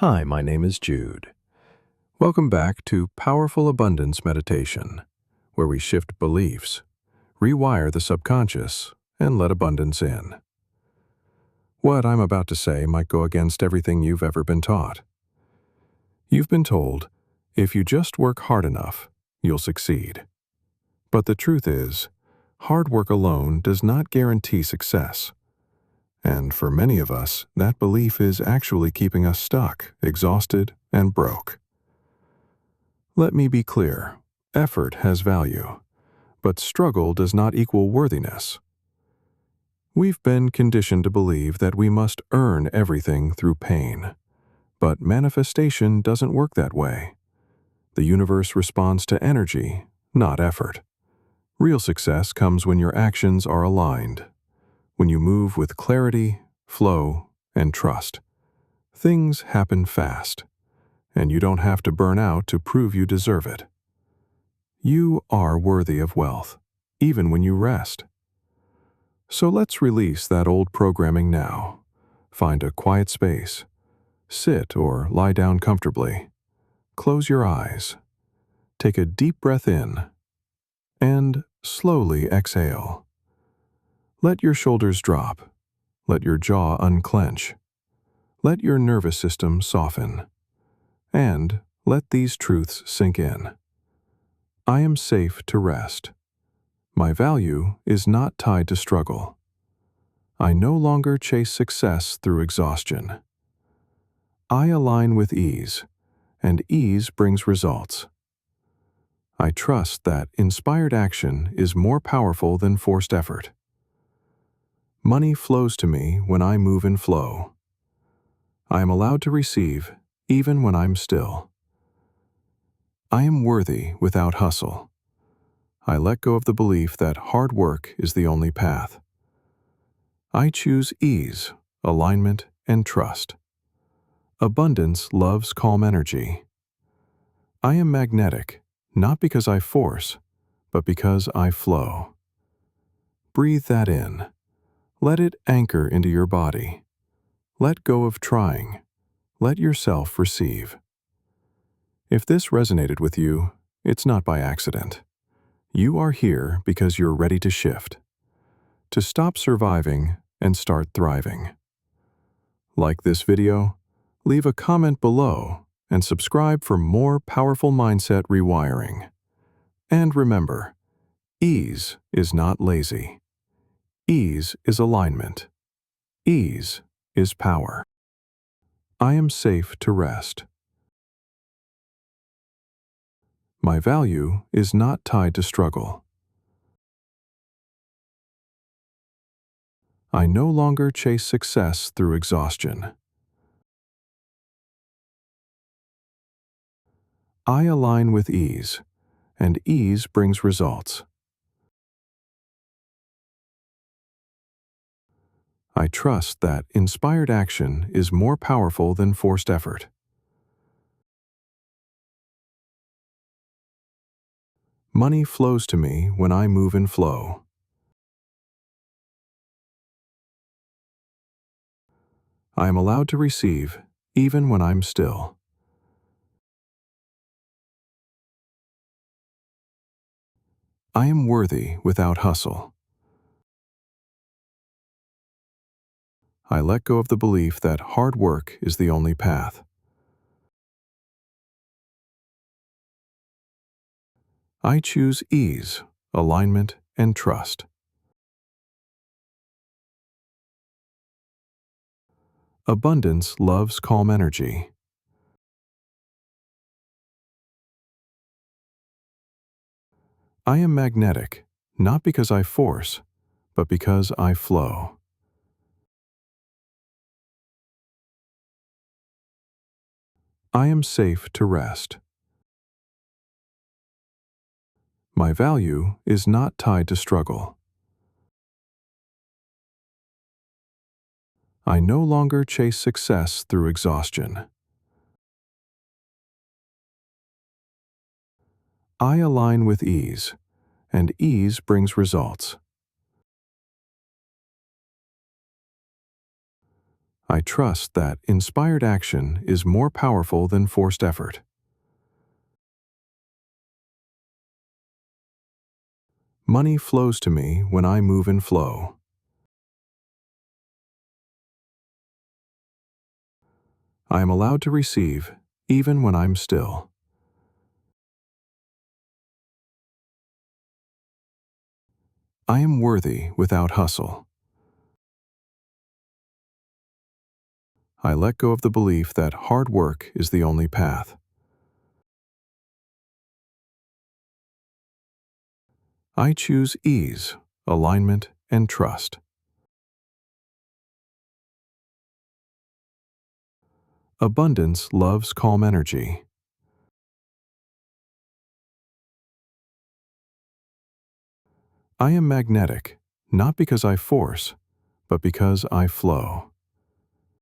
Hi, my name is Jude. Welcome back to Powerful Abundance Meditation, where we shift beliefs, rewire the subconscious, and let abundance in. What I'm about to say might go against everything you've ever been taught. You've been told, if you just work hard enough, you'll succeed. But the truth is, hard work alone does not guarantee success. And for many of us, that belief is actually keeping us stuck, exhausted, and broke. Let me be clear, effort has value, but struggle does not equal worthiness. We've been conditioned to believe that we must earn everything through pain, but manifestation doesn't work that way. The universe responds to energy, not effort. Real success comes when your actions are aligned, when you move with clarity, flow, and trust. Things happen fast, and you don't have to burn out to prove you deserve it. You are worthy of wealth, even when you rest. So let's release that old programming now. Find a quiet space. Sit or lie down comfortably. Close your eyes. Take a deep breath in, and slowly exhale. Let your shoulders drop. Let your jaw unclench. Let your nervous system soften. And let these truths sink in. I am safe to rest. My value is not tied to struggle. I no longer chase success through exhaustion. I align with ease, and ease brings results. I trust that inspired action is more powerful than forced effort. Money flows to me when I move in flow. I am allowed to receive even when I'm still. I am worthy without hustle. I let go of the belief that hard work is the only path. I choose ease, alignment, and trust. Abundance loves calm energy. I am magnetic, not because I force, but because I flow. Breathe that in. Let it anchor into your body. Let go of trying. Let yourself receive. If this resonated with you, it's not by accident. You are here because you're ready to shift, to stop surviving and start thriving. Like this video, leave a comment below and subscribe for more powerful mindset rewiring. And remember, ease is not lazy. Ease is alignment. Ease is power. I am safe to rest. My value is not tied to struggle. I no longer chase success through exhaustion. I align with ease, and ease brings results. I trust that inspired action is more powerful than forced effort. Money flows to me when I move in flow. I am allowed to receive even when I'm still. I am worthy without hustle. I let go of the belief that hard work is the only path. I choose ease, alignment, and trust. Abundance loves calm energy. I am magnetic, not because I force, but because I flow. I am safe to rest. My value is not tied to struggle. I no longer chase success through exhaustion. I align with ease, and ease brings results. I trust that inspired action is more powerful than forced effort. Money flows to me when I move in flow. I am allowed to receive even when I'm still. I am worthy without hustle. I let go of the belief that hard work is the only path. I choose ease, alignment, and trust. Abundance loves calm energy. I am magnetic, not because I force, but because I flow.